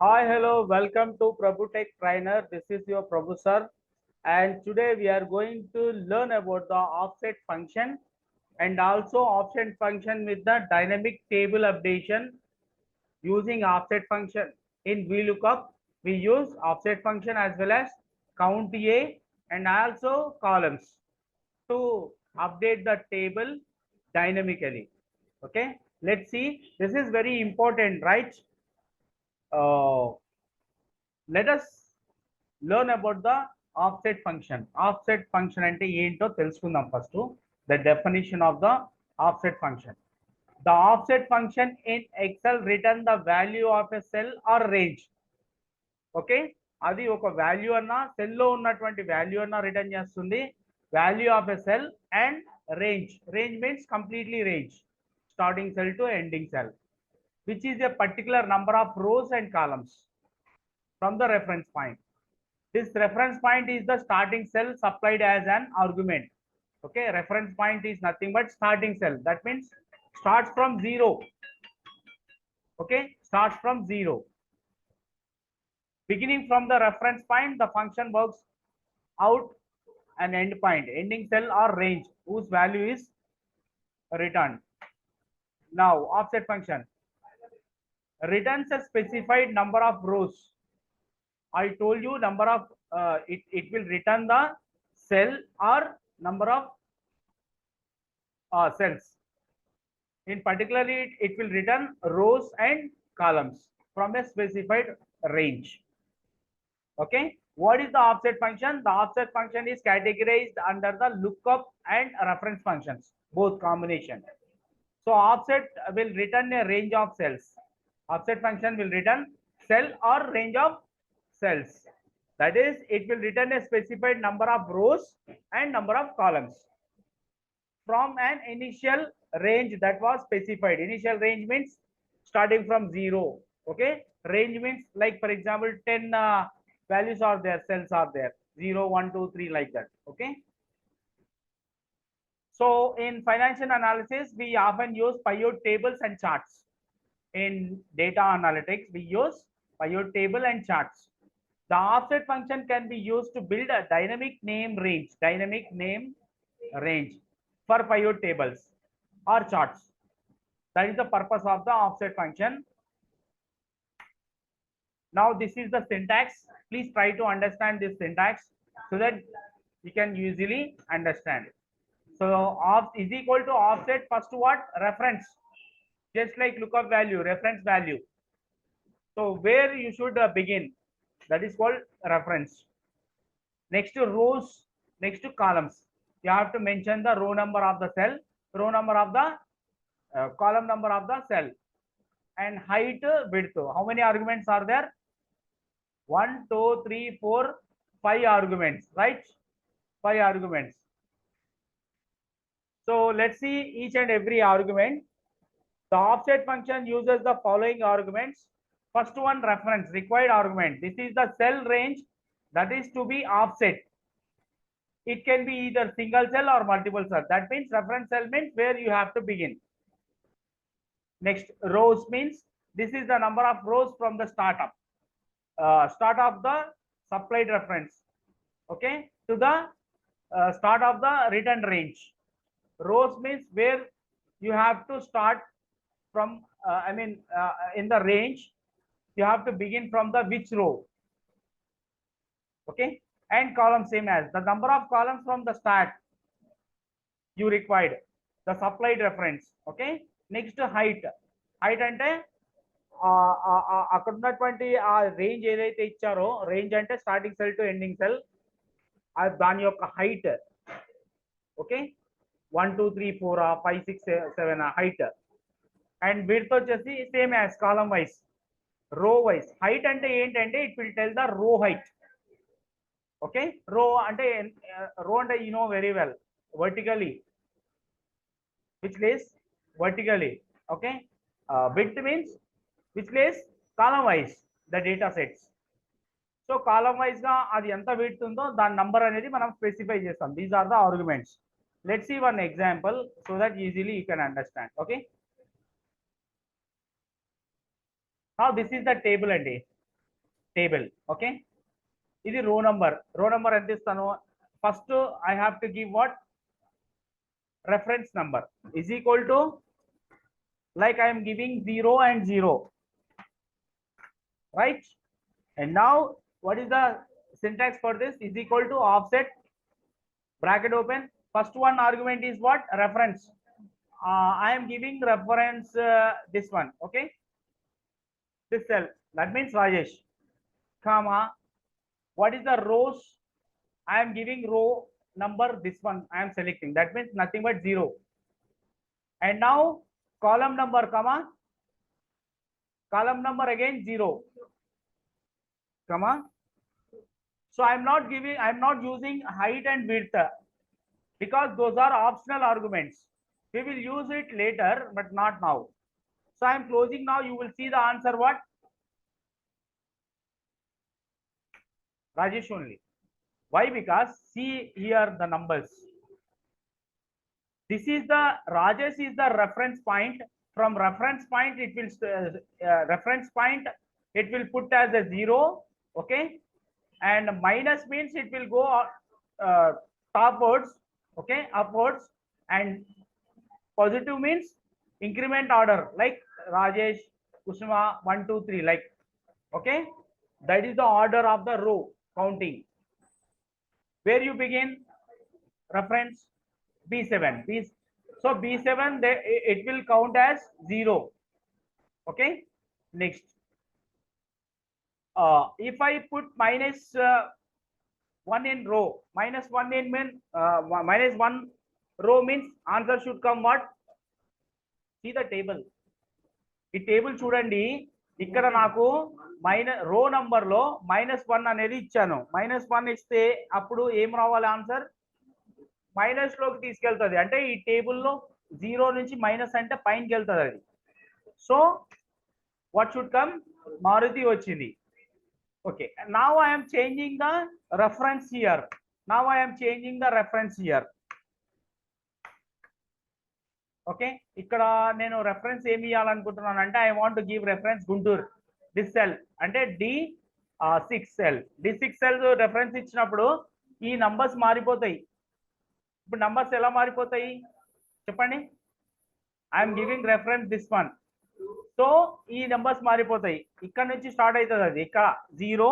Hi, hello, welcome to Prabhu Tech Trainer. This is your Prabhu sir, and today we are going to learn about the offset function and also offset function with the dynamic table updation using offset function. In VLOOKUP, we use offset function as well as count A and also columns to update the table dynamically. Okay, let's see. This is very important, right? Uh, let us learn about the offset function. Offset function ante ఏంటో తెలుసుకుందాం first. The definition of the offset function. The offset function in Excel return the value of a cell or range. Okay, అది ఒక value అన్న cell లో ఉన్నటువంటి value అన్న return చేస్తుంది. Value of a cell and range. Range means completely range, starting cell to ending cell, which is a particular number of rows and columns from the reference point. This reference point is the starting cell supplied as an argument. Okay, reference point is nothing but starting cell. That means starts from zero. Okay, starts from zero. Beginning from the reference point, the function works out an end point, ending cell or range whose value is returned. Now, offset function returns a specified number of rows. I told you number of it will return the cell or number of cells. In particularly, it will return rows and columns from a specified range. Okay, what is the offset function? The offset function is categorized under the lookup and reference functions, both combination. So offset will return a range of cells. Offset function will return cell or range of cells. That is, it will return a specified number of rows and number of columns from an initial range that was specified. Initial range means starting from zero. Okay, range means like for example 10 values are there, cells are there, 0 1 2 3 like that. Okay, so in financial analysis we often use pivot tables and charts. In data analytics we use pivot table and charts. The offset function can be used to build a dynamic name range for pivot tables or charts. That is the purpose of the offset function. Now this is the syntax. Please try to understand this syntax so that you can easily understand. So off is equal to offset, first what? Reference. Just like lookup value, reference value. So where you should begin, that is called reference. Next to rows, next to columns, you have to mention the row number of the cell, row number of the column number of the cell, and height, width. How many arguments are there? 1 2 3 4 5 arguments, right? 5 arguments. So let's see each and every argument. The offset function uses the following arguments. First one, reference, required argument. This is the cell range that is to be offset. It can be either single cell or multiple cell. That means reference cell means where you have to begin. Next, rows means this is the number of rows from the start of the supplied reference, okay, to the start of the return range. Rows means where you have to start from in the range you have to begin from the which row. Okay, and column same as the number of columns from the start you required, the supplied reference. Okay, next height. Height అంటే అక్కడ ఉన్నటువంటి ఆ range ఏదైతే ఇచ్చారో, range అంటే starting cell to ending cell, దాని యొక్క height. Okay, 1 2 3 4 5 6 7 height. And width వచ్చేసి same as column wise, row wise. Height అంటే ఏంటంటే it will tell the row height. Okay, row అంటే you know very well, vertically, which lays vertically. Okay, width means which lays column wise the data sets. So column wise గా అది ఎంత width ఉందో దాని number అనేది మనం specify చేస్తాం. These are the arguments. Let's see one example so that easily you can understand. Okay, now this is the table అండి. Table. Okay, ఇది రో నంబర్ ఎంత ఇస్తాను? First I have to give what? reference number is equal to, like I am giving 0 and 0, right? And now what is the syntax for this? Is equal to offset bracket open. First one argument is what? Reference. I am giving reference this one. Okay, this cell, that means Rajesh, comma, what is the rows? I am giving row number, this one I am selecting, that means nothing but 0. And now column number, comma, column number again 0, comma. So I am not using height and width because those are optional arguments. We will use it later, but not now. So I am closing now. You will see the answer what? Rajesh only. Why? Because see here the numbers. This is the Rajesh is the reference point. From reference point it will it will put as a 0. Okay, and minus means it will go topwards. Okay, upwards. And positive means increment order, like Rajesh, Kusuma, 1 2 3, like. Okay, that is the order of the row counting. Where you begin? Reference B7. So B7 it will count as 0. Okay, next if I put minus 1 in row, minus 1 in minus 1 row means answer should come what? See the table. ఈ table చూడండి, ఇక్కడ నాకు రో number లో -1 అనేది ఇచ్చాను. -1 ఇస్తే అప్పుడు ఏం రావాలి ఆన్సర్? మైనస్ లోకి తీసుకెళ్తుంది. అంటే ఈ టేబుల్లో 0 నుంచి మైనస్ అంటే పైనకి వెళ్తుంది అది. So what should come? Maruti వచ్చింది. Okay, now I am changing the reference here. Okay, ఇక్కడ నేను రెఫరెన్స్ ఏమి ఇవ్వాలనుకుంటున్నాను అంటే I want to give reference Guntur. This cell అంటే D6 cell. D6 cell reference ఇచ్చినప్పుడు ఈ నంబర్స్ మారిపోతాయి. ఇప్పుడు నంబర్స్ ఎలా మారిపోతాయి చెప్పండి? I'm giving reference this one. So ఈ నెంబర్స్ మారిపోతాయి. ఇక్కడ నుంచి స్టార్ట్ అవుతుంది అది. ఇక్కడ 0,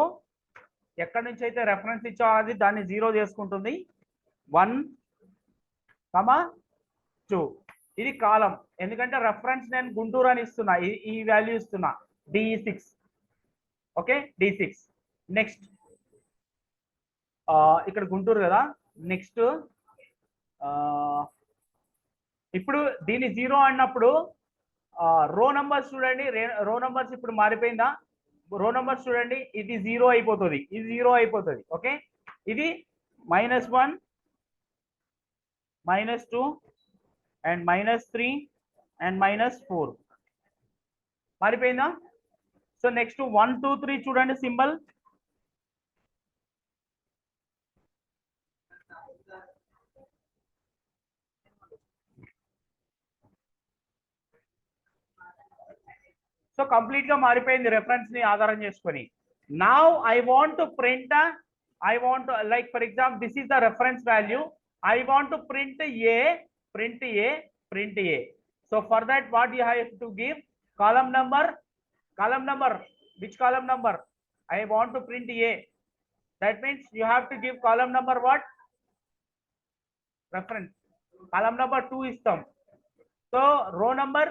ఎక్కడి నుంచి అయితే రెఫరెన్స్ ఇచ్చా అది దాన్ని 0 చేసుకుంటుంది. 1, 2. ఇది కాలం, ఎందుకంటే రెఫరెన్స్ నేను గుంటూరు అని ఇస్తున్నా, ఈ వాల్యూ ఇస్తున్నా D6. Okay, D6. నెక్స్ట్ ఇక్కడ గుంటూరు కదా. నెక్స్ట్ ఇప్పుడు దీన్ని 0 అన్నప్పుడు రో నంబర్స్ చూడండి. రో నంబర్స్ ఇప్పుడు మారిపోయిందా? రో నంబర్స్ చూడండి, ఇది 0 అయిపోతుంది, ఇది 0 అయిపోతుంది. ఓకే, ఇది -1, -2 and -3 and -4 మారిపోయిందా? సో నెక్స్ట్ 1 2 3 చూడండి సింబల్. సో కంప్లీట్ గా మారిపోయింది రెఫరెన్స్ ని ఆధారం చేసుకొని. Now I want to print, like for example this is the reference value. I want to print A. So for that what you have to give? Column number. Which column number? I want to print A. That means you have to give column number what? Reference. Column number 2 istam. So row number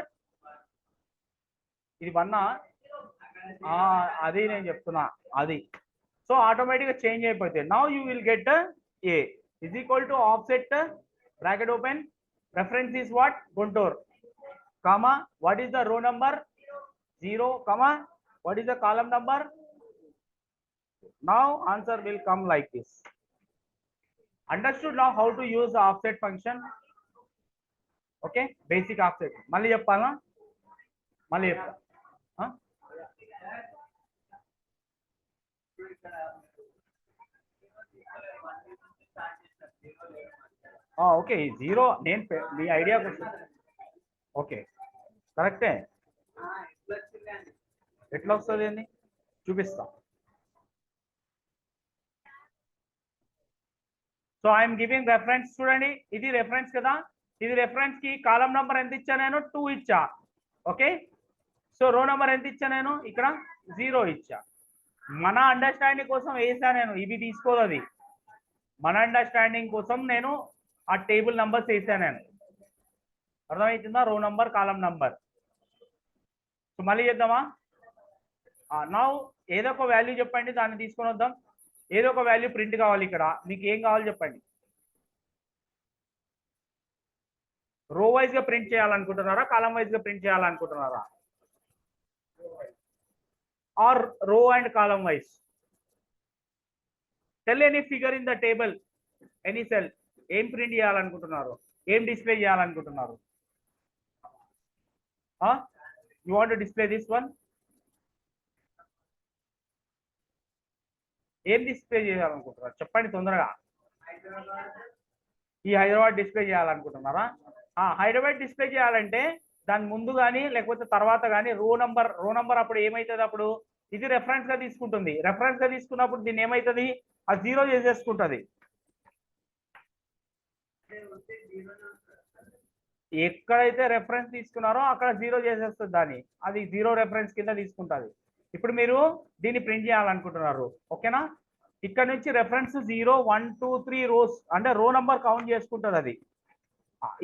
ఇది 1 అది నేను చెప్తున్నా అది. So automatic గా change అయిపోతుంది. Now you will get A is equal to offset bracket open. Reference is what? Guntur, comma, what is the row number? 0, comma, what is the column number? Now answer will come like this. Understood now how to use the offset function? Okay, basic offset. Malli cheppalna? Malli cheppa. Okay, 0 నేను మీ idea కోసం. Okay, కరెక్టే. ఎట్లా వస్తుంది అండి చూపిస్తా. So I'm giving reference. చూడండి ఇది reference కదా, ఇది రెఫరెన్స్ కి కాలం నంబర్ ఎంత ఇచ్చా నేను 2 ఇచ్చా. ఓకే, సో రో నంబర్ ఎంత ఇచ్చా నేను ఇక్కడ 0 ఇచ్చా. మన అండర్స్టాండింగ్ కోసం వేసా నేను, ఇవి తీసుకోదు అది. మన అండర్స్టాండింగ్ కోసం నేను ఆ టేబుల్ నంబర్స్ వేసా నేను. అర్థమవుతుందా? రో నంబర్, కాలం నంబర్. సో మళ్ళీ చేద్దామా? నా ఏదో ఒక వాల్యూ చెప్పండి, దాన్ని తీసుకొని వద్దాం. ఏదో ఒక వాల్యూ ప్రింట్ కావాలి ఇక్కడ. మీకు ఏం కావాలి చెప్పండి. రో వైజ్ గా ప్రింట్ చేయాలనుకుంటున్నారా, కాలం వైజ్ గా ప్రింట్ చేయాలనుకుంటున్నారా? Or row and column wise? Tell any figure in the table, any cell. ఏం ప్రింట్ చేయాలనుకుంటున్నారు, ఏం డిస్ప్లే చేయాలనుకుంటున్నారు? You want to display this one? ఏం డిస్ప్లే చేయాలనుకుంటున్నారు చెప్పండి తొందరగా. ఈ హైదరాబాద్ డిస్ప్లే చేయాలనుకుంటున్నారా? హైదరాబాద్ డిస్ప్లే చేయాలంటే దాని ముందు కానీ లేకపోతే తర్వాత కానీ రో నంబర్ అప్పుడు ఏమవుతుంది, అప్పుడు ఇది రెఫరెన్స్ గా తీసుకుంటుంది. రెఫరెన్స్ గా తీసుకున్నప్పుడు దీన్ని ఏమవుతుంది, అది 0 చేసేసుకుంటుంది. ఎక్కడైతే రెఫరెన్స్ తీసుకున్నారో అక్కడ 0 చేసేస్తుంది దాన్ని, అది 0 రెఫరెన్స్ కింద తీసుకుంటుంది. ఇప్పుడు మీరు దీన్ని ప్రింట్ చేయాలనుకుంటున్నారు. ఓకేనా? ఇక్కడ నుంచి రెఫరెన్స్ 0 1 2 3 రోస్ అంటే రో నంబర్ కౌంట్ చేసుకుంటుంది అది.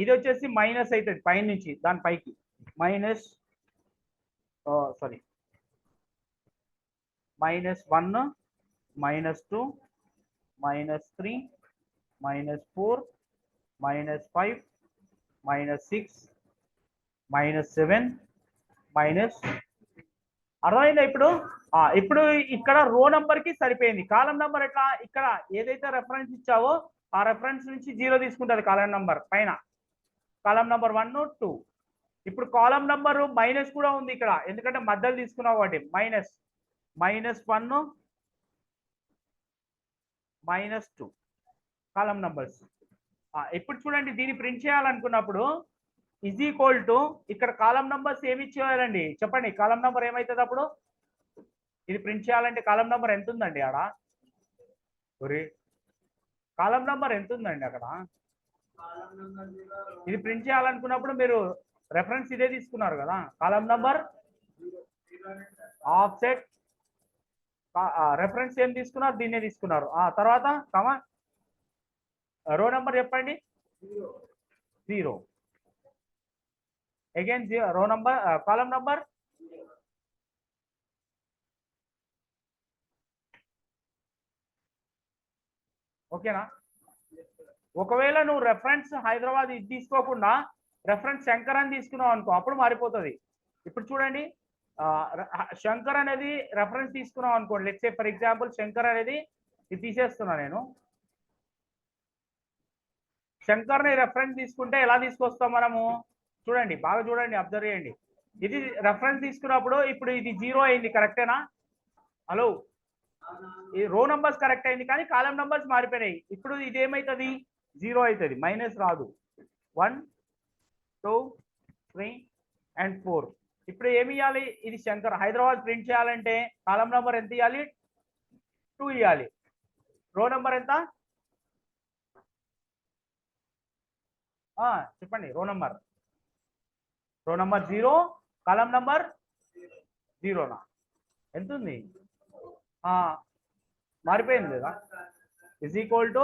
ఇది వచ్చేసి మైనస్ అవుతుంది పై నుంచి దాని పైకి. మైనస్ -1 -2 -3 -4 -5 -6 -7 అర్థమైందా ఇప్పుడు? ఇప్పుడు ఇక్కడ రో నంబర్ కి సరిపోయింది. కాలం నంబర్ ఎట్లా, ఇక్కడ ఏదైతే రెఫరెన్స్ ఇచ్చావో ఆ రెఫరెన్స్ నుంచి 0 తీసుకుంటుంది కాలం నంబర్ పైన. కాలం నంబర్ 1 2. ఇప్పుడు కాలం నంబర్ మైనస్ కూడా ఉంది ఇక్కడ, ఎందుకంటే మధ్యలో తీసుకున్నావు కాబట్టి. -1 -2 కాలం నంబర్స్. ఇప్పుడు చూడండి, దీన్ని ప్రింట్ చేయాలనుకున్నప్పుడు ఈజ్ ఈక్వల్ టు ఇక్కడ కాలం నంబర్స్ ఏమి ఇచ్చేయాలండి చెప్పండి. కాలం నంబర్ ఏమవుతుంది అప్పుడు? ఇది ప్రింట్ చేయాలంటే కాలం నంబర్ ఎంత ఉందండి ఆడ? కాలం నంబర్ ఎంత ఉందండి అక్కడ? ఇది ప్రింట్ చేయాలనుకున్నప్పుడు మీరు రెఫరెన్స్ ఇదే తీసుకున్నారు కదా, కాలం నంబర్, ఆఫ్సెట్, రెఫరెన్స్ ఏం తీసుకున్నారు, దీన్నే తీసుకున్నారు. తర్వాత కమా రో నంబర్ చెప్పండి 0. అగైన్ రో నంబర్, కాలం నంబర్. ఓకేనా? ఒకవేళ నువ్వు రెఫరెన్స్ హైదరాబాద్ ఇది తీసుకోకుండా రెఫరెన్స్ శంకర్ అని తీసుకున్నావు అనుకో, అప్పుడు మారిపోతుంది. ఇప్పుడు చూడండి, శంకర్ అనేది రెఫరెన్స్ తీసుకున్నావు అనుకోండి. Let's say for example Shankar అనేది ఇది తీసేస్తున్నా నేను. శంకర్ని రెఫరెన్స్ తీసుకుంటే ఎలా తీసుకొస్తాం మనము? చూడండి, బాగా చూడండి, అబ్జర్వ్ చేయండి. ఇది రెఫరెన్స్ తీసుకున్నప్పుడు ఇప్పుడు ఇది 0 అయింది, కరెక్టేనా? హలో, ఈ రో నంబర్స్ కరెక్ట్ అయింది కానీ కాలం నంబర్స్ మారిపోయినాయి. ఇప్పుడు ఇది ఏమవుతుంది, 0 అవుతుంది, మైనస్ రాదు. 1 2 3 and 4. ఇప్పుడు ఏమి ఇవ్వాలి, ఇది శంకర్ హైదరాబాద్ ప్రింట్ చేయాలంటే కాలం నంబర్ ఎంత ఇవ్వాలి, 2 ఇవ్వాలి. రో నంబర్ ఎంత చెప్పండి? రో నంబర్ 0, కాలం నంబర్ 0నా ఎంత ఉంది? మారిపోయింది కదా. ఇజ్ ఈక్వల్ టు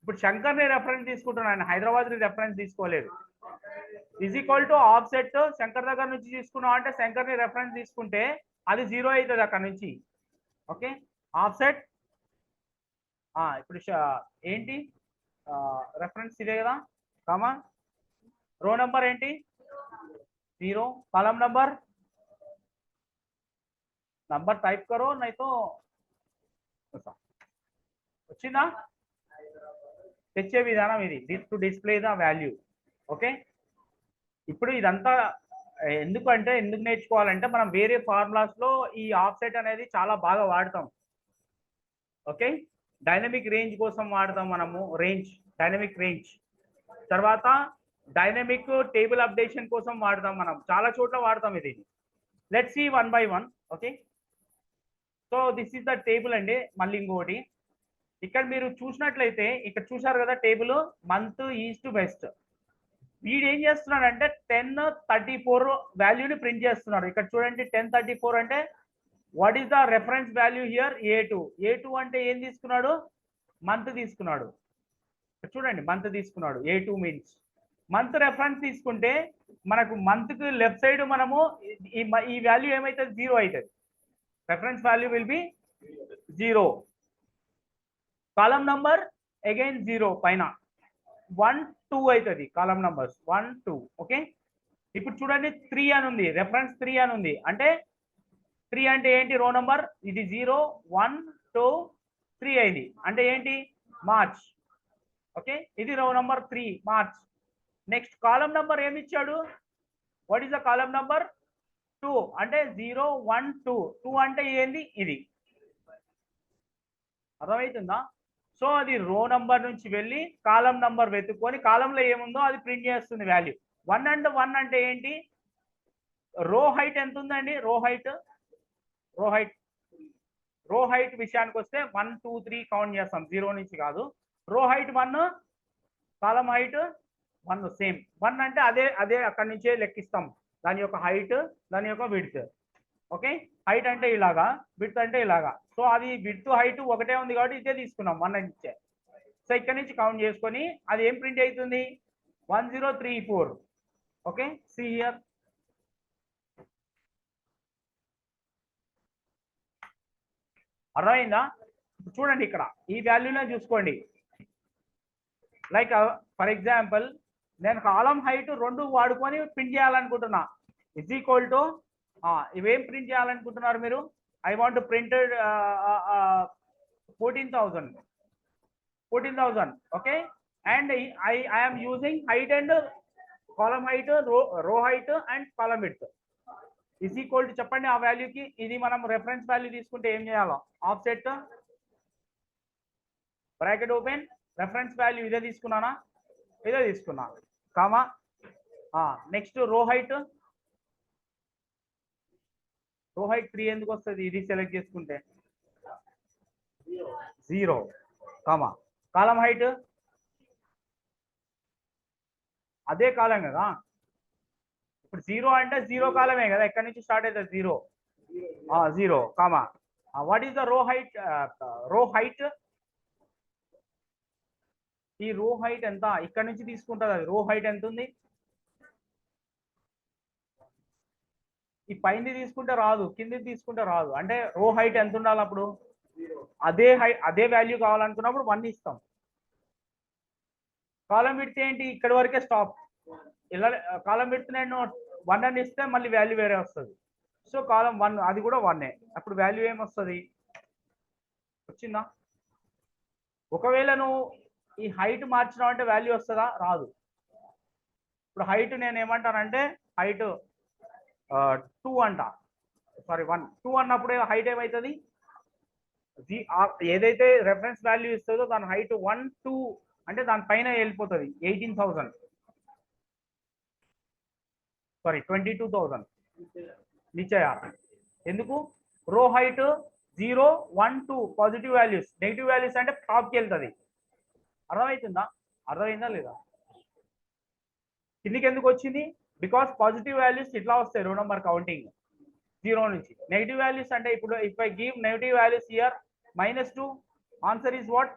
ఇప్పుడు శంకర్ని రెఫరెన్స్ తీసుకుంటున్నాను, హైదరాబాద్ ని రెఫరెన్స్ తీసుకోలేదు. Is equal to offset Shankar దగ్గర నుంచి తీసుకున్నాం అంటే శంకర్ని రెఫరెన్స్ తీసుకుంటే అది 0 అవుతుంది అక్కడ నుంచి. ఓకే, ఆఫ్సెట్ ఇప్పుడు ఏంటి రెఫరెన్స్ ఇదే కదా, కామా రో నంబర్ ఏంటి 0, కాలం నంబర్ टाइप करो नहीं तो వచ్చిందా? తెచ్చే విధానం ఇది, to display the value. Okay, ఇప్పుడు ఇదంతా ఎందుకు నేర్చుకోవాలంటే మనం వేరే ఫార్ములాస్ లో ఈ ఆఫ్సెట్ అనేది చాలా బాగా వాడతాం. ఓకే, డైనమిక్ రేంజ్ కోసం వాడతాం మనము, డైనమిక్ రేంజ్. తర్వాత డైనమిక్ టేబుల్ అప్డేషన్ కోసం వాడతాం మనం, చాలా చోట్ల వాడతాం ఇది. Let's see 1 by 1. Okay, so this is the table అండి. మళ్ళీ ఇంకోటి ఇక్కడ మీరు చూసినట్లయితే ఇక్కడ చూసారు కదా టేబుల్ మంత్ ఈస్ట్ వెస్ట్. వీడు ఏం చేస్తున్నాడు అంటే 1034 వాల్యూని ప్రింట్ చేస్తున్నాడు. ఇక్కడ చూడండి 1034 అంటే what is the reference value here A2. A2 అంటే ఏం తీసుకున్నాడు, మంత్ తీసుకున్నాడు. చూడండి మంత్ తీసుకున్నాడు. A2 మీన్స్ మంత్ రెఫరెన్స్ తీసుకుంటే మనకు మంత్ కి లెఫ్ట్ సైడ్ మనము ఈ వాల్యూ ఏమైతుంది, 0 అవుతుంది. Reference value will be 0. Column number again 0 పైన 1 2 అవుతుంది. కాలం నంబర్స్ 1 2. ఓకే, ఇప్పుడు చూడండి 3 అని ఉంది, రెఫరెన్స్ 3 అని ఉంది. అంటే 3 అంటే ఏంటి, రో నంబర్. ఇది 0 1 2 3 అయింది. అంటే ఏంటి, మార్చ్. ఓకే, ఇది రో నంబర్ 3 మార్చ్. నెక్స్ట్ కాలం నంబర్ ఏమి ఇచ్చాడు, what is the column number 2. అంటే 0 1 2. 2 అంటే ఏంది, ఇది. అర్థమవుతుందా? సో అది రో నంబర్ నుంచి వెళ్ళి కాలం నంబర్ వెతుక్కొని కాలంలో ఏముందో అది ప్రింట్ చేస్తుంది వాల్యూ. 1 అండ్ 1 అంటే ఏంటి, రో హైట్ ఎంత ఉందండి, రో హైట్ విషయానికి వస్తే 1 2 3 కౌంట్ చేస్తాం, 0 నుంచి కాదు. రో హైట్ 1, కాలం హైట్ 1 సేమ్. 1 అంటే అదే అక్కడి నుంచే లెక్కిస్తాం దాని యొక్క హైట్, దాని యొక్క విడ్త్. ఓకే, హైట్ అంటే ఇలాగా, విడ్త్ అంటే ఇలాగా. సో అది విడ్త్ హైట్ ఒకటే ఉంది కాబట్టి ఇదే తీసుకున్నాం 1 నుంచే. సో ఇక్కడ నుంచి కౌంట్ చేసుకొని అది ఏం ప్రింట్ అవుతుంది, 1034. Okay, see here. అర్థమైందా? చూడండి ఇక్కడ ఈ వాల్యూలో చూసుకోండి. లైక్ ఫర్ ఎగ్జాంపుల్ నేను కాలం హైట్ 2 వాడుకొని ప్రింట్ చేయాలనుకుంటున్నా. ఇజ్ ఈక్వల్ టు ఇవేం ప్రింట్ చేయాలనుకుంటున్నారు మీరు, I want printed 14,000. Okay, and I am using height and column height, row height and column width is equal to చెప్పండి ఆ వాల్యూకి. ఇది మనం రెఫరెన్స్ వాల్యూ తీసుకుంటే ఏం చేయాలో, offset bracket open, reference value ఇదే తీసుకున్నానా, ఇదే తీసుకున్నా, కామా. నెక్స్ట్ రో హైట్ 3 ఎందుకు వస్తుంది, ఇది సెలెక్ట్ చేసుకుంటే 0, కామా. కాలం హైట్ అదే కాలం కదా, ఇప్పుడు 0 అంటే 0 కాలమే కదా, ఎక్కడి నుంచి స్టార్ట్ అవుతుంది 0, comma. What is the row height, ఈ రో హైట్ ఎంత, ఇక్కడ నుంచి తీసుకుంటుంది అది. రో హైట్ ఎంత ఉంది, ఈ పైన తీసుకుంటే రాదు, కింది తీసుకుంటే రాదు. అంటే రో హైట్ ఎంత ఉండాలి అప్పుడు, అదే వాల్యూ కావాలనుకున్నప్పుడు 1 ఇస్తాం. కాలం విడ్త్ ఏంటి, ఇక్కడ వరకే స్టాప్. ఇలా కాలం విడ్త్ నేను 1 అని ఇస్తే మళ్ళీ వాల్యూ వేరే వస్తుంది. సో కాలం 1 అది కూడా 1. అప్పుడు వాల్యూ ఏమొస్తుంది, వచ్చిందా? ఒకవేళ నువ్వు ఈ హైట్ మార్చినావు అంటే వాల్యూ వస్తుందా, రాదు. ఇప్పుడు హైట్ నేను ఏమంటానంటే హైట్ 2 అంట, సారీ 1 2 అన్నప్పుడు హైట్ ఏమవుతుంది, ఏదైతే రెఫరెన్స్ వాల్యూ ఇస్తుందో దాని హైట్ 1 2 అంటే దానిపైన వెళ్ళిపోతుంది. 18,000 సారీ 22,000 నిశ్చయ. ఎందుకు, రో height 0 1 2 positive values, negative values అంటే టాప్కి వెళ్తుంది. అర్థమైందా లేదా? కిందికి ఎందుకు వచ్చింది, బికాస్ పాజిటివ్ వాల్యూస్ ఇట్లా వస్తాయి రో నంబర్ కౌంటింగ్ 0 నుంచి. నెగిటివ్ వాల్యూస్ అంటే ఇప్పుడు if I give negative values here -2, answer is what,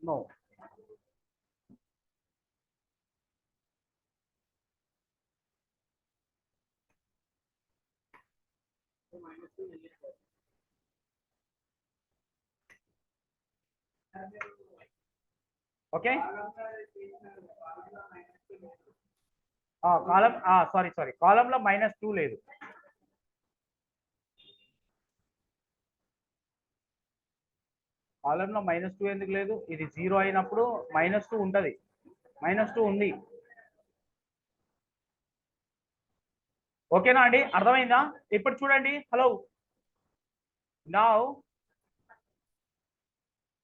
no. Okay, column sorry కాలంలో -2 లేదు. కాలంలో -2 ఎందుకు లేదు, ఇది 0 అయినప్పుడు -2 ఉంటుంది, -2 ఉంది. ఓకేనా అండి, అర్థమైందా? ఇప్పుడు చూడండి, హలో నౌ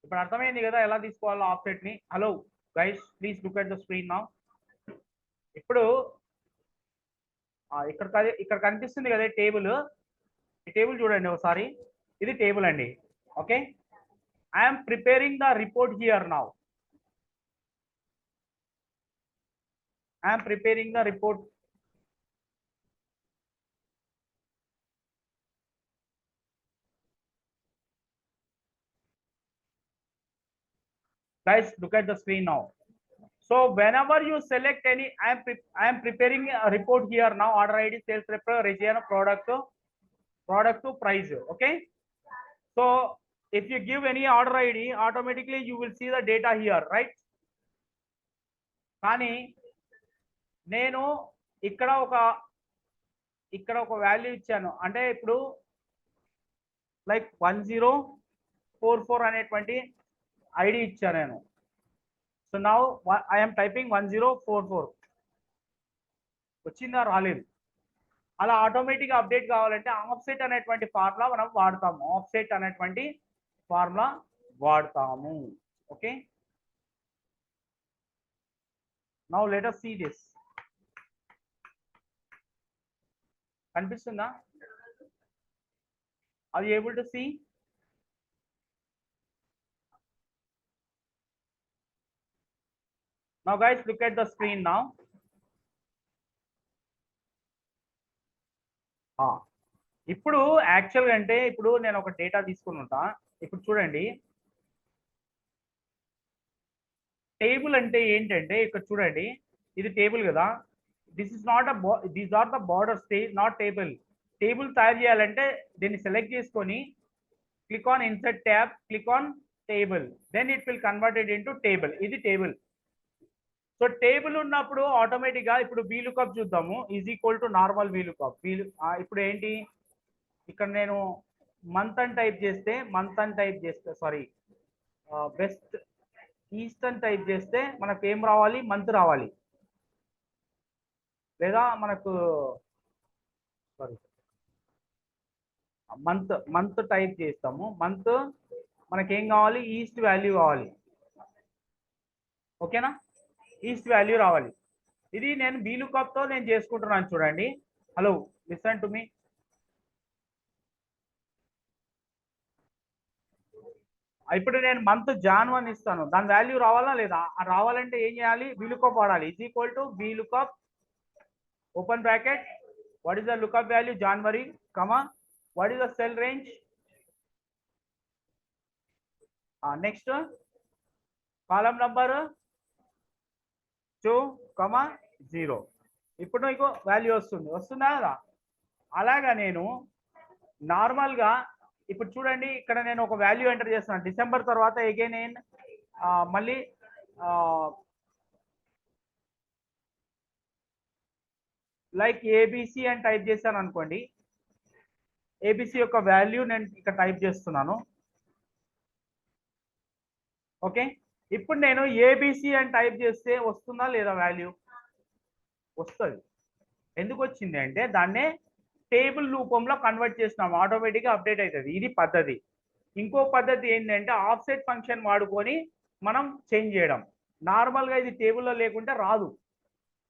ఇప్పుడు అర్థమైంది కదా ఎలా తీసుకోవాలో ఆఫ్సెట్ ని. Hello guys, please look at the screen now. ఇప్పుడు ఇక్కడ కనిపిస్తుంది కదా టేబుల్, ఈ టేబుల్ చూడండి ఒకసారి, ఇది టేబుల్ అండి. Okay, I'm preparing the report here now. I'm preparing the report. Guys, look at the screen now. So whenever you select any, I am preparing a report here now. Order ID, sales rep, region, product to price. Okay. So if you give any order ID, automatically you will see the data here, right? కానీ నేను ఇక్కడ ఒక value ఇచ్చాను, అంటే ఇప్పుడు like 1044 అనేటువంటి ID ఇచ్చాను నేను. So now I am typing 1044. వచ్చిందా రాలేదు. అలా ఆటోమేటిక్గా అప్డేట్ కావాలంటే ఆఫ్సెట్ అనేటువంటి ఫార్ములా మనం వాడతాము. ఆఫ్సెట్ అనేటువంటి ఫార్ములా వాడతాము. Okay, now let us see this. కనిపిస్తుందా? Are you able to see? Now guys, look at the screen now. ఇప్పుడు యాక్చువల్గా అంటే ఇప్పుడు నేను ఒక డేటా తీసుకుని ఉంటా. ఇప్పుడు చూడండి, టేబుల్ అంటే ఏంటంటే ఇక్కడ చూడండి, ఇది టేబుల్ కదా. This is not these are the borders, not table. Table తయారు చేయాలంటే దీన్ని సెలెక్ట్ చేసుకొని click on insert tab, click on table, then it will converted into table. ఇది టేబుల్. సో టేబుల్ ఉన్నప్పుడు ఆటోమేటిక్గా ఇప్పుడు వీలుకప్ చూద్దాము. Is equal to normal VLOOKUP. ఇప్పుడు ఏంటి, ఇక్కడ నేను మంత్ అని టైప్ చేస్తే సారీ బెస్ట్ ఈస్ట్ అని టైప్ చేస్తే మనకు ఏం రావాలి, మంత్ రావాలి. లేదా మనకు సారీ మంత్ టైప్ చేస్తాము. మంత్ మనకేం కావాలి, ఈస్ట్ వాల్యూ కావాలి. ఓకేనా, ఈస్ట్ వాల్యూ రావాలి. ఇది నేను వీలుకప్తో నేను చేసుకుంటున్నాను. చూడండి, హలో లిసన్ టు మీ. ఇప్పుడు నేను మంత్ జాన్ 1 ఇస్తాను, దాని వాల్యూ రావాలా లేదా? రావాలంటే ఏం చేయాలి, వీలుకప్ వాడాలి. Is equal to VLOOKUP open bracket, what is the lookup value January, comma what is the cell range, next column number 2, 0. ఇప్పుడు నీకు వాల్యూ వస్తుందా కదా? అలాగా నేను నార్మల్గా ఇప్పుడు చూడండి, ఇక్కడ నేను ఒక వాల్యూ ఎంటర్ చేస్తున్నాను. డిసెంబర్ తర్వాత అగైన్ నేను మళ్ళీ లైక్ ఏబిసి అని టైప్ చేశాను అనుకోండి. ఏబిసి యొక్క వాల్యూ నేను ఇక్కడ టైప్ చేస్తున్నాను. ఓకే, ఇప్పుడు నేను ఏబిసి అని టైప్ చేస్తే వస్తుందా లేదా వాల్యూ? వస్తుంది. ఎందుకు వచ్చింది అంటే దాన్నే టేబుల్ రూపంలో కన్వర్ట్ చేసినాం, ఆటోమేటిక్గా అప్డేట్ అవుతుంది. ఇది పద్ధతి. ఇంకో పద్ధతి ఏంటంటే ఆఫ్సెట్ ఫంక్షన్ వాడుకొని మనం చేంజ్ చేయడం. నార్మల్గా ఇది టేబుల్లో లేకుంటే రాదు.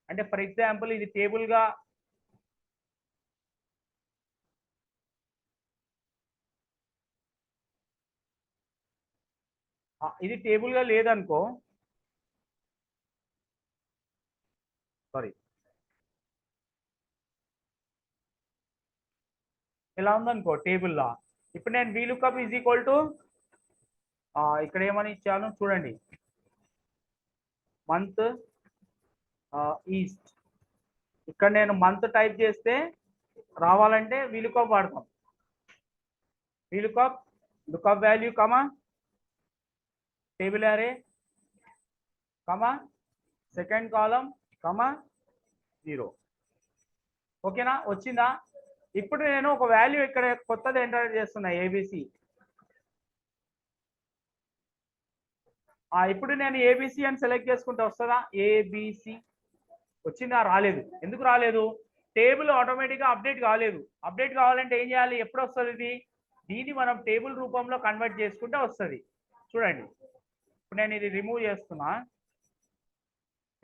అంటే ఫర్ ఎగ్జాంపుల్ ఇది టేబుల్గా ఇది టేబుల్గా లేదనుకో, సారీ ఇలా ఉందనుకో టేబుల్లా. ఇప్పుడు నేను వీలుకప్ ఈజ్ ఈక్వల్ టు ఇక్కడ ఏమని ఇచ్చాను చూడండి, మంత్ ఈస్ట్. ఇక్కడ నేను మంత్ టైప్ చేస్తే రావాలంటే వీలుకప్ వాడతాం. వీలుకప్ లుకప్ వాల్యూ కమా టేబుల్ అరే కమా సెకండ్ కాలం కమా 0. ఓకేనా, వచ్చిందా? ఇప్పుడు నేను ఒక వాల్యూ ఇక్కడ కొత్తది ఎంటర్ చేస్తున్నా, ఏబిసి. ఇప్పుడు నేను ఏబిసి అని సెలెక్ట్ చేసుకుంటే వస్తుందా? ఏబిసి వచ్చిందా? రాలేదు. ఎందుకు రాలేదు? టేబుల్ ఆటోమేటిక్గా అప్డేట్ కాలేదు. అప్డేట్ కావాలంటే ఏం చేయాలి? ఎప్పుడు వస్తుంది ఇది? దీన్ని మనం టేబుల్ రూపంలో కన్వర్ట్ చేసుకుంటే వస్తుంది. చూడండి, ఇప్పుడు నేను ఇది రిమూవ్ చేస్తున్నా.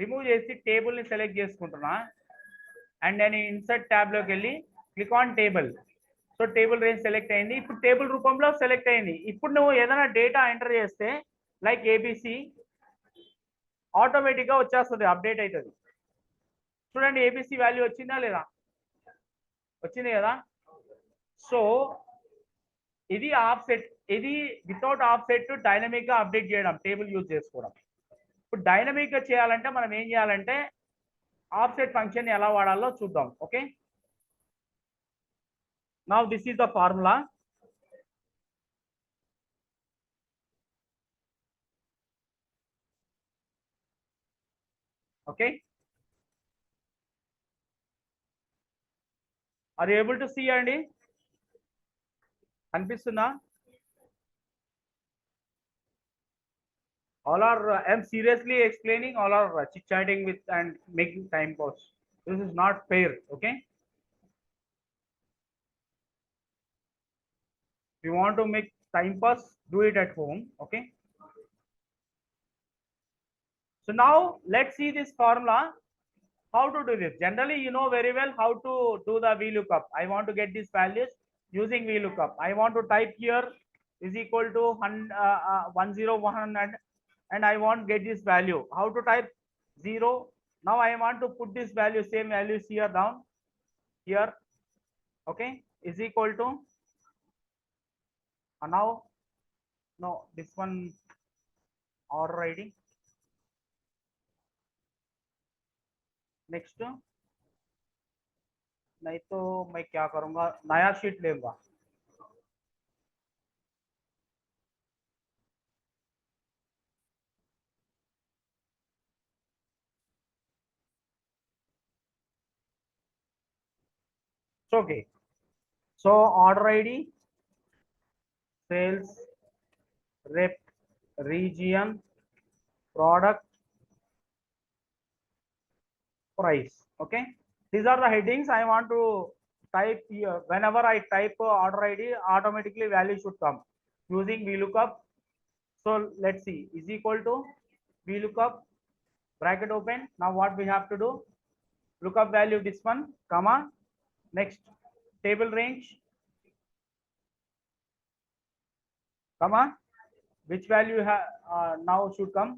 రిమూవ్ చేసి టేబుల్ని సెలెక్ట్ చేసుకుంటున్నా. అండ్ నేను ఇన్సర్ట్ ట్యాబ్లోకి వెళ్ళి click on table. So table range select అయింది. ఇప్పుడు టేబుల్ రూపంలో సెలెక్ట్ అయింది. ఇప్పుడు నువ్వు ఏదైనా డేటా ఎంటర్ చేస్తే లైక్ ఏబిసి ఆటోమేటిక్గా వచ్చేస్తుంది, అప్డేట్ అవుతుంది. చూడండి ఏబిసి వాల్యూ వచ్చిందా లేదా, వచ్చింది కదా. సో ఇది ఆఫ్సెట్, ఇది వితౌట్ ఆఫ్సెట్ డైనమిక్ గా అప్డేట్ చేయడం, టేబుల్ యూజ్ చేసుకోవడం. ఇప్పుడు డైనమిక్ గా చేయాలంటే మనం ఏం చేయాలంటే ఆఫ్సెట్ ఫంక్షన్ ఎలా వాడాలో చూద్దాం. Okay, now this is the formula. Okay, are you able to see అండి, అనిపిస్తుందా? All are I'm seriously explaining, all are chit chatting with and making time pass. This is not fair. Okay, if you want to make time pass, do it at home. Okay, so now let's see this formula, how to do this. Generally you know very well how to do the VLOOKUP. I want to get these values using VLOOKUP. I want to type here is equal to 101 and I want get this value. How to type 0? Now I want to put this value, same values here down here. Okay, is equal to now no this one order ID. Next नहीं तो मैं क्या करूंगा, नया sheet लेगा. Okay, so order ID, sales rep, region, product, price. Okay, these are the headings I want to type here. Whenever I type order ID, automatically value should come using VLOOKUP. So let's see, is equal to VLOOKUP bracket open. Now what we have to do, lookup value this one comma, next table range comma, which value now should come,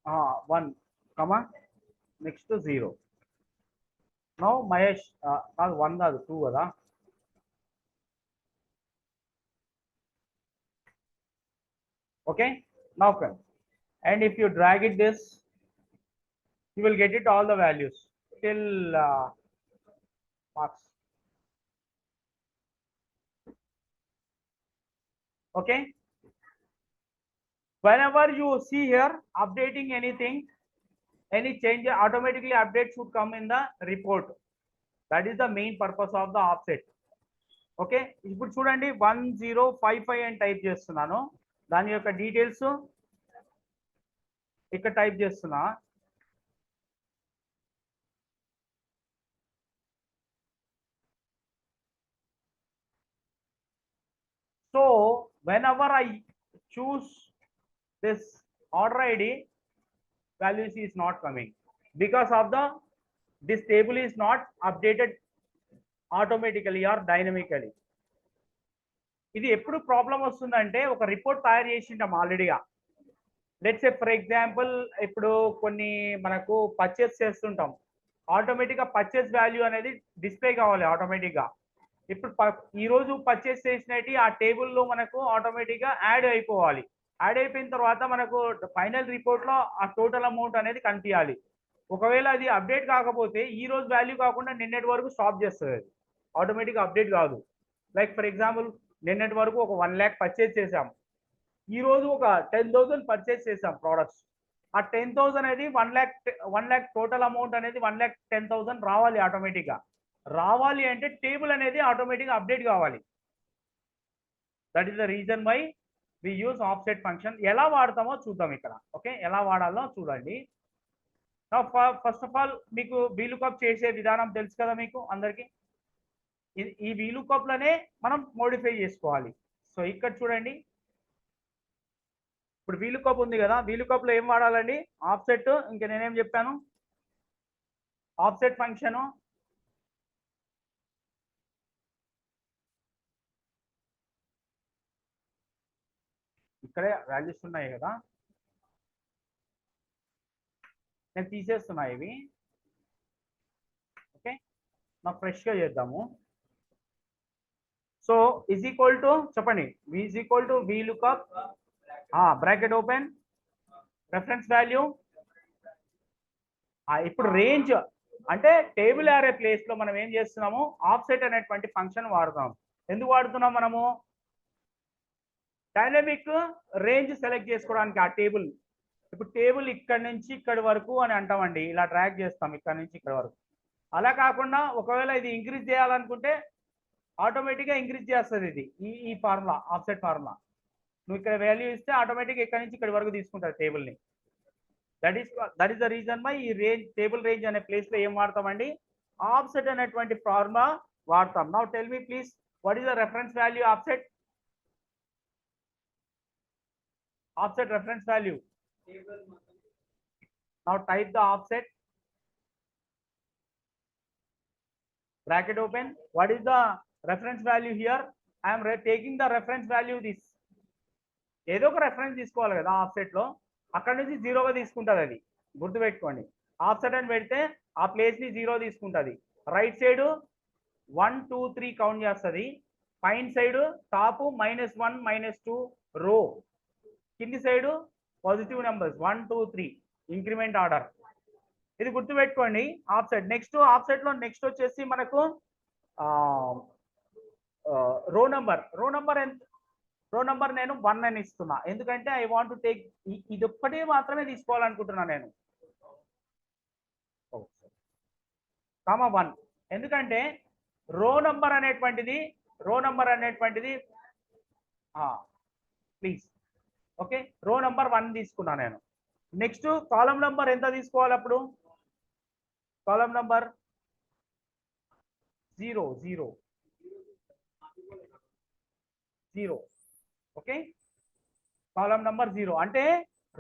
1 comma, next to 0. Now Mahesh not 1 కాదు 2 కదా. Okay, now come, and if you drag it this, you will get it all the values till marks. Okay, whenever you see here updating anything, any change, automatically update should come in the report. That is the main purpose of the offset. Okay, ఇప్పుడు చూడండి 1055 అని type చేస్తున్నాను, దాని యొక్క details ఇక్కడ type చేస్తున్నా. So whenever I choose this order ID, values is not coming because of the this table is not updated automatically or dynamically. ఇది ఎప్పుడు ప్రాబ్లం వస్తుందంటే ఒక రిపోర్ట్ తయారు చేసింటాం ఆల్రెడీగా. లెట్స్ సే ఫర్ ఎగ్జాంపుల్ ఇప్పుడు కొన్ని మనకు పర్చేస్ చేస్తుంటాం, ఆటోమేటిక్గా పర్చేస్ వాల్యూ అనేది డిస్ప్లే కావాలి ఆటోమేటిక్గా. ఇప్పుడు ఈ రోజు పర్చేస్ చేసినట్టు ఆ టేబుల్లో మనకు ఆటోమేటిక్గా యాడ్ అయిపోవాలి. యాడ్ అయిపోయిన తర్వాత మనకు ఫైనల్ రిపోర్ట్లో ఆ టోటల్ అమౌంట్ అనేది కనిపించాలి. ఒకవేళ అది అప్డేట్ కాకపోతే ఈ రోజు వాల్యూ కాకుండా నిన్నటి వరకు స్టాప్ చేస్తుంది, అది ఆటోమేటిక్గా అప్డేట్ కాదు. లైక్ ఫర్ ఎగ్జాంపుల్ నిన్నటి వరకు ఒక 1 lakh పర్చేస్ చేసాం, ఈ రోజు ఒక 10,000 పర్చేస్ చేసాం ప్రోడక్ట్స్. ఆ 10,000 అనేది 1 lakh టోటల్ అమౌంట్ అనేది 1,10,000 రావాలి ఆటోమేటిక్గా. రావాలి అంటే టేబుల్ అనేది ఆటోమేటిక్గా అప్డేట్ కావాలి. That is the reason why we use offset function. ఎలా వాడతామో చూద్దాం ఇక్కడ. ఓకే, ఎలా వాడాలో చూడండి. ఫస్ట్ ఆఫ్ ఆల్ మీకు VLOOKUP చేసే విధానం తెలుసు కదా మీకు అందరికీ. ఈ VLOOKUP లోనే మనం మోడిఫై చేసుకోవాలి. సో ఇక్కడ చూడండి, ఇప్పుడు VLOOKUP ఉంది కదా, VLOOKUP లో ఏం వాడాలండి, ఆఫ్సెట్. ఇంకా నేనేం చెప్పాను, ఆఫ్సెట్ ఫంక్షన్ ఇక్కడే వాల్యూస్ ఉన్నాయి కదా, నేను తీసేస్తున్నా ఇవి. ఓకే, నాకు ఫ్రెష్గా చేద్దాము. సో ఈజ్ ఈక్వల్ టు చెప్పండి, V is equal to VLOOKUP bracket open reference value. ఇప్పుడు రేంజ్ అంటే టేబుల్ యారే ప్లేస్ లో మనం ఏం చేస్తున్నాము, ఆఫ్సెట్ అనేటువంటి ఫంక్షన్ వాడుతాం. ఎందుకు వాడుతున్నాం మనము, డైనమిక్ రేంజ్ సెలెక్ట్ చేసుకోవడానికి ఆ టేబుల్. ఇప్పుడు టేబుల్ ఇక్కడ నుంచి ఇక్కడ వరకు అని అంటామండి, ఇలా ట్రాక్ చేస్తాం ఇక్కడ నుంచి ఇక్కడ వరకు. అలా కాకుండా ఒకవేళ ఇది ఇంక్రీజ్ చేయాలనుకుంటే ఆటోమేటిక్గా ఇంక్రీజ్ చేస్తుంది ఇది, ఈ ఫార్ములా ఆఫ్సెట్ ఫార్ములా. నువ్వు ఇక్కడ వాల్యూ ఇస్తే ఆటోమేటిక్గా ఇక్కడ నుంచి ఇక్కడ వరకు తీసుకుంటుంది టేబుల్ని. That is the reason why ఈ రేంజ్ టేబుల్ రేంజ్ అనే ప్లేస్ లో ఏం వాడతామండి, ఆఫ్సెట్ అనేటువంటి ఫార్ములా వాడతాం. Now tell me please, what is the reference value offset? Offset reference value. Now type the offset. Bracket open. What is the reference value here? I am taking the reference value this. ఏదో ఒక reference తీసుకోవాలి కదా offset లో, అక్కడ నుంచి జీరోగా తీసుకుంటుంది అది, గుర్తుపెట్టుకోండి. ఆఫ్సెట్ అని పెడితే ఆ ప్లేస్ ని జీరో తీసుకుంటుంది. రైట్ సైడ్ 1 2 3 కౌంట్ చేస్తుంది. పైన సైడ్ టాప్ -1 -2 రో, కింది side positive numbers 1 2 3 increment order. ఇది గుర్తుపెట్టుకోండి ఆఫ్సెట్. నెక్స్ట్ ఆఫ్సెట్ లో నెక్స్ట్ వచ్చేసి మనకు రో నెంబర్ నేను 1 అని ఇస్తున్నా, ఎందుకంటే ఐ వాంట్ టు టేక్ ఇది ఒక్కటే మాత్రమే తీసుకోవాలనుకుంటున్నా నేను, కామా 1. ఎందుకంటే రో నెంబర్ అనేటువంటిది ప్లీజ్ ఓకే, రో నెంబర్ 1 తీసుకున్నా నేను. నెక్స్ట్ కాలం నెంబర్ ఎంత తీసుకోవాలి అప్పుడు, కాలం నెంబర్ 0 ఓకే, కాలం నెంబర్ 0 అంటే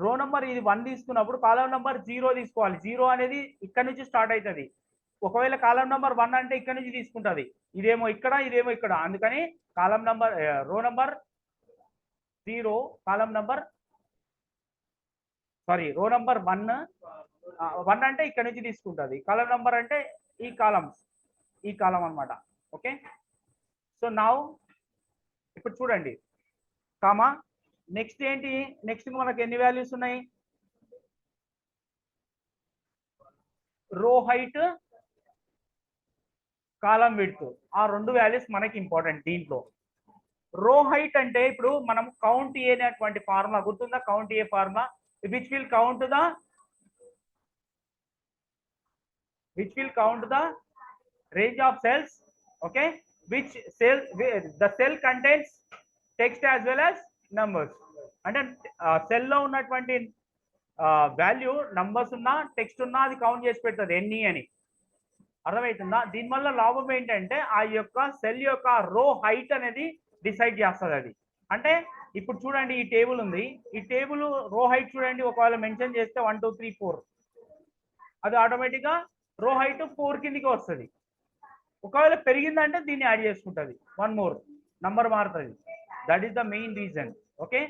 రో నెంబర్ ఇది 1 తీసుకున్నప్పుడు కాలం నెంబర్ 0 తీసుకోవాలి. 0 అనేది ఇక్కడ నుంచి స్టార్ట్ అవుతుంది. ఒకవేళ కాలం నెంబర్ 1 అంటే ఇక్కడ నుంచి తీసుకుంటుంది, ఇదేమో ఇక్కడ ఇదేమో ఇక్కడ, అందుకని కాలం నెంబర్ రో నెంబర్ 0 కాలం నెంబర్ రో నెంబర్ 1 అంటే ఇక్కడ నుంచి తీసుకుంటుంది, కాలం నెంబర్ అంటే ఈ కాలం అన్నమాట. ఓకే, సో నౌ ఇప్పుడు చూడండి కామా నెక్స్ట్ ఏంటి, నెక్స్ట్ మనకు ఎన్ని వాల్యూస్ ఉన్నాయి, రో హైట్ కాలం విడ్త్, ఆ 2 వాల్యూస్ మనకి ఇంపార్టెంట్ దీంట్లో. రో హైట్ అంటే ఇప్పుడు మనం కౌంట్ ఏ అనేటువంటి ఫార్ములా గుర్తుందా, count A formula which will count the range of cells. Okay, which cell the cell contains text as well as numbers. అంటే సెల్ లో ఉన్నటువంటి వాల్యూ నంబర్స్ ఉన్నా టెక్స్ట్ ఉన్నా అది కౌంట్ చేసి పెడుతుంది ఎన్ని అని, అర్థమవుతుందా? దీనివల్ల లాభం ఏంటంటే ఆ యొక్క సెల్ యొక్క రో హైట్ అనేది డిసైడ్ చేస్తుంది అది. అంటే ఇప్పుడు చూడండి ఈ టేబుల్ ఉంది, ఈ టేబుల్ రో హైట్ చూడండి, ఒకవేళ మెన్షన్ చేస్తే 1 2 3 4 అది ఆటోమేటిక్గా రో హైట్ 4 కిందికి వస్తుంది. ఒకవేళ పెరిగిందంటే దీన్ని యాడ్ చేసుకుంటుంది, 1 మోర్ నంబర్ మారుతుంది. That is the main reason. Okay,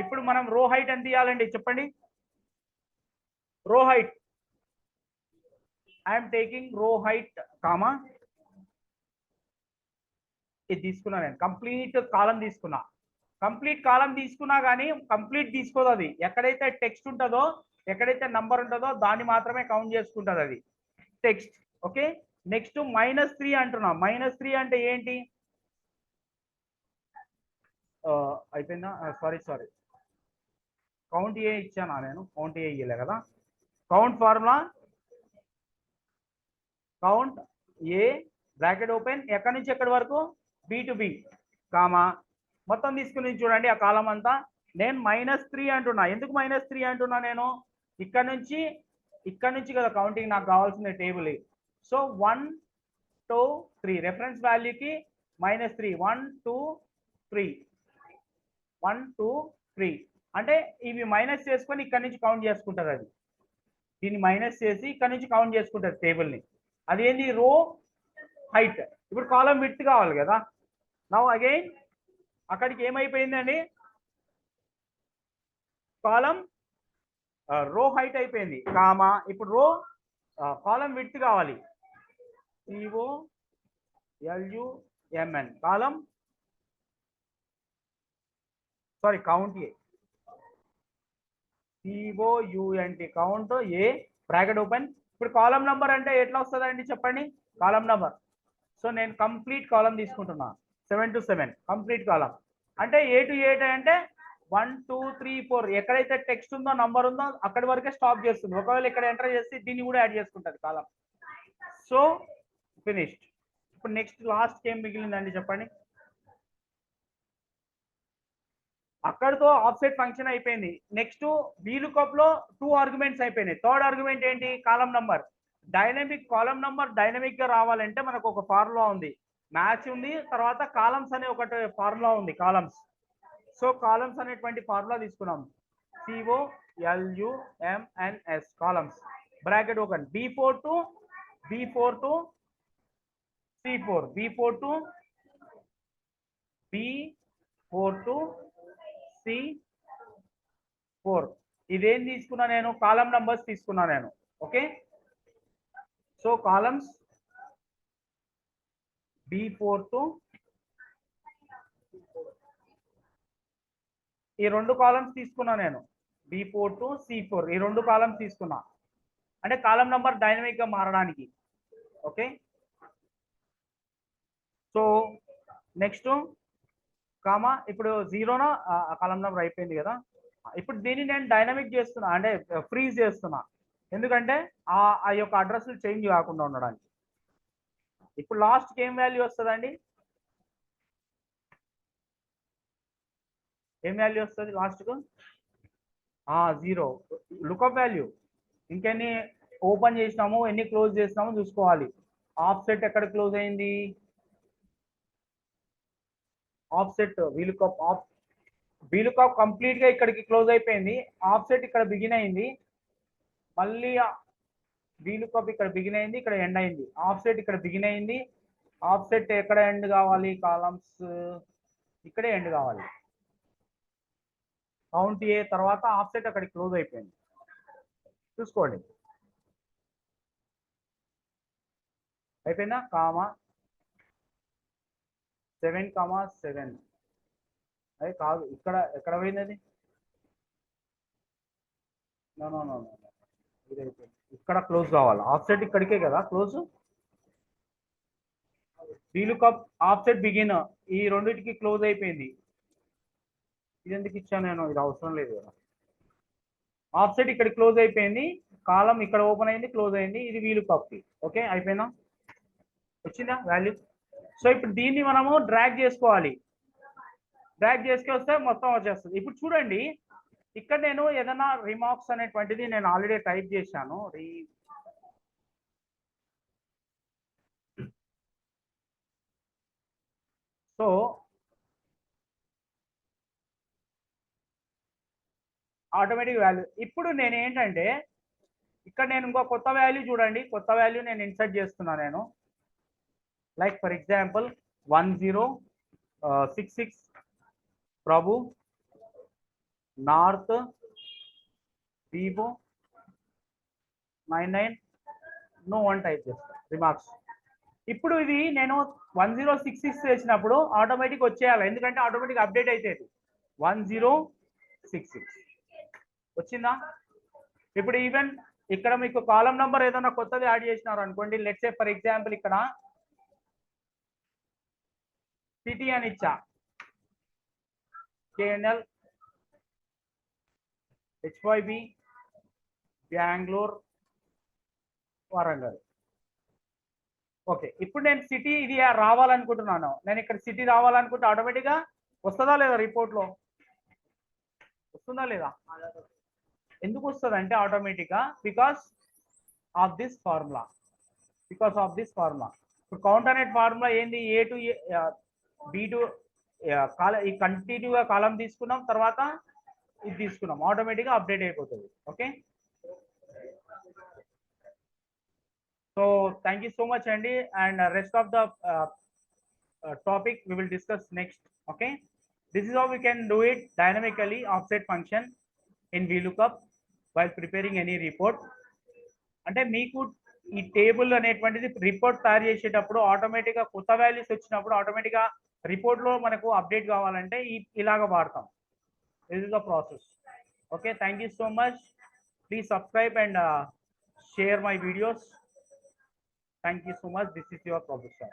ఇప్పుడు మనం రో హైట్ ఎంత ఇవ్వాలండి చెప్పండి, రో హైట్ ఐఎమ్ టేకింగ్ రో హైట్ కామా ఇది తీసుకున్నా నేను, కంప్లీట్ కాలం తీసుకున్నా. కంప్లీట్ కాలం తీసుకున్నా కానీ కంప్లీట్ తీసుకోదు అది, ఎక్కడైతే టెక్స్ట్ ఉంటుందో ఎక్కడైతే నంబర్ ఉంటుందో దాన్ని మాత్రమే కౌంట్ చేసుకుంటుంది అది టెక్స్ట్. ఓకే, నెక్స్ట్ -3 అంటున్నా. -3 అంటే ఏంటి, అయిపోయిందా, సారీ కౌంట్ ఏ ఇచ్చానా నేను, కౌంట్ ఏ ఇయ్యలే కదా. కౌంట్ ఫార్ములా కౌంట్ ఏ బ్రాకెట్ ఓపెన్ ఎక్కడి నుంచి ఎక్కడి వరకు B to B కామా మొత్తం తీసుకుని చూడండి ఆ కాలం అంతా. నేను -3 అంటున్నా, ఎందుకు -3 అంటున్నా నేను, ఇక్కడ నుంచి కదా కౌంటింగ్ నాకు కావాల్సిన టేబుల్. సో 1 2 3 రెఫరెన్స్ వాల్యూకి -3 1 2 3 1 2 3 అంటే ఇవి మైనస్ చేసుకొని ఇక్కడ నుంచి కౌంట్ చేసుకుంటుంది అది, దీన్ని మైనస్ చేసి ఇక్కడ నుంచి కౌంట్ చేసుకుంటుంది టేబుల్ని. అది ఏంది రో హైట్. ఇప్పుడు కాలం విడ్త్ కావాలి కదా. నౌ అగైన్ అక్కడికి ఏమైపోయిందండి, కాలం రో హైట్ అయిపోయింది కామా, ఇప్పుడు రో కాలం విడ్త్ కావాలి. COLUMN కాలం సారీ కౌంట్ ఏ, COUNT కౌంట్ ఏ బ్రాకెట్ ఓపెన్. ఇప్పుడు కాలం నంబర్ అంటే ఎట్లా వస్తుందండి చెప్పండి, కాలం నంబర్. సో నేను కంప్లీట్ కాలం తీసుకుంటున్నా 7 to 7 కంప్లీట్ కాలం. అంటే A to 8 అంటే 1 2 3 4 ఎక్కడైతే టెక్స్ట్ ఉందో నంబర్ ఉందో అక్కడి వరకే స్టాప్ చేస్తుంది. ఒకవేళ ఇక్కడ ఎంటర్ చేసి దీన్ని కూడా యాడ్ చేసుకుంటుంది కాలం. So finished. ఇప్పుడు నెక్స్ట్ లాస్ట్ ఏం మిగిలిందండి చెప్పండి. అక్కడితో ఆఫ్సెట్ ఫంక్షన్ అయిపోయింది. నెక్స్ట్ VLOOKUP లో 2 ఆర్గ్యుమెంట్స్ అయిపోయినాయి. థర్డ్ ఆర్గ్యుమెంట్ ఏంటి, column number. Dynamic column number dynamic గా రావాలంటే మనకు ఒక ఫార్ములా ఉంది, మ్యాచ్ ఉంది, తర్వాత కాలమ్స్ అనే ఒకటి ఫార్ములా ఉంది, కాలమ్స్. సో కాలమ్స్ అనేటువంటి ఫార్ములా తీసుకున్నాం, COLUMNS columns bracket open, B4 to C4, B4 to C4. ఇదేం తీసుకున్నా నేను, కాలం నంబర్స్ తీసుకున్నా నేను. Okay, so columns B4 to ఈ 2 కాలమ్స్ తీసుకున్నా నేను, B4 to C4 ఈ 2 కాలమ్స్ తీసుకున్నా, అంటే కాలం నంబర్ డైనమిక్ గా మారడానికి. ఓకే, సో నెక్స్ట్ కామా, ఇప్పుడు జీరోనా కాలం నెంబర్ అయిపోయింది కదా. ఇప్పుడు దీన్ని నేను డైనమిక్ చేస్తున్నా, అంటే ఫ్రీజ్ చేస్తున్నా, ఎందుకంటే ఆ యొక్క అడ్రస్లు చేంజ్ కాకుండా ఉండడానికి. ఇప్పుడు లాస్ట్కి ఏం వాల్యూ వస్తుందండి, ఏం వాల్యూ వస్తుంది లాస్ట్కు, 0 లుకప్ వాల్యూ. ఇంకెన్ని ఓపెన్ చేసినాము ఎన్ని క్లోజ్ చేసినామో చూసుకోవాలి. ఆఫ్సెట్ ఎక్కడ క్లోజ్ అయింది, ఆఫ్సెట్ VLOOKUP కంప్లీట్ గా ఇక్కడికి క్లోజ్ అయిపోయింది. ఆఫ్సెట్ ఇక్కడ బిగిన్ అయింది, మళ్ళీ VLOOKUP ఇక్కడ బిగిన్ అయింది, ఇక్కడ ఎండ్ అయింది. ఆఫ్సెట్ ఇక్కడ బిగిన్ అయింది, ఆఫ్సెట్ ఎక్కడ ఎండ్ కావాలి, కాలమ్స్ ఇక్కడే ఎండ్ కావాలి. కౌంట్ ఏ తర్వాత ఆఫ్సెట్ అక్కడ క్లోజ్ అయిపోయింది, చూసుకోండి. అయిపోయిందా, కామా 7, అది కాదు, ఇక్కడ ఎక్కడ పోయింది అది, నో ఇదైతే ఇక్కడ క్లోజ్ కావాలి. ఆఫ్సెట్ ఇక్కడికే కదా క్లోజ్. VLOOKUP ఆఫ్సెట్ బిగిన్ ఈ రెండింటికి క్లోజ్ అయిపోయింది. ఇది ఎందుకు ఇచ్చాను నేను, ఇది అవసరం లేదు కదా. ఆఫ్సెట్ ఇక్కడ క్లోజ్ అయిపోయింది, కాలం ఇక్కడ ఓపెన్ అయింది, క్లోజ్ అయింది, ఇది VLOOKUP కి. ఓకే, అయిపోయినా, వచ్చిందా వాల్యూ. సో ఇప్పుడు దీన్ని మనము డ్రాగ్ చేసుకోవాలి, డ్రాగ్ చేసుకొస్తే మొత్తం వచ్చేస్తుంది. ఇప్పుడు చూడండి, ఇక్కడ నేను ఏదైనా రిమార్క్స్ అనేటువంటిది నేను ఆల్రెడీ టైప్ చేశాను. So automatic value. ఇప్పుడు నేను ఏంటంటే ఇక్కడ నేను ఇంకో కొత్త వాల్యూ చూడండి, కొత్త వాల్యూ నేను ఇన్సర్ట్ చేస్తున్నా నేను. Like for example 1066 Prabhu north Vivo 99 no అని టైప్ చేస్తాను రిమార్క్స్. ఇప్పుడు ఇది నేను 1066 చేసినప్పుడు ఆటోమేటిక్ వచ్చేయాలి, ఎందుకంటే ఆటోమేటిక్ అప్డేట్ అవుతుంది. 1066 వచ్చిందా. ఇప్పుడు ఈవెన్ ఇక్కడ మీకు కాలం నంబర్ ఏదైనా కొత్తది యాడ్ చేసినారు అనుకోండి, లెట్స్ సే ఫర్ ఎగ్జాంపుల్ ఇక్కడ సిటీ అని ఇచ్చా, KNL HYB Bengaluru Warangal. Okay, ఇప్పుడు నేను సిటీ ఇది రావాలనుకుంటున్నాను, నేను ఇక్కడ సిటీ రావాలనుకుంటే ఆటోమేటిక్గా వస్తుందా లేదా, రిపోర్ట్లో వస్తుందా లేదా. ఎందుకు వస్తుంది అంటే ఆటోమేటిక్గా బికాస్ ఆఫ్ దిస్ ఫార్ములా, ఇప్పుడు కౌంట్ అనే ఫార్ములా ఏంది, A to B to ఈ కంటిన్యూగా కాలం తీసుకున్నాం, తర్వాత ఇది తీసుకున్నాం, ఆటోమేటిక్గా అప్డేట్ అయిపోతుంది. Okay, So thank you so much, Andy, and rest of the topic we will discuss next. Okay, this is how we can do it dynamically offset function in VLOOKUP while preparing any report. అంటే మీకు ఈ table అనేటువంటిది report తయారు చేసేటప్పుడు automatic గా కొత్త values వచ్చినప్పుడు automatic గా రిపోర్ట్ లో మనకు అప్డేట్ కావాలంటే ఇలాగ వాడతాం. This is the process. Okay, thank you so much. Please subscribe and share my videos. Thank you so much. This is your professor.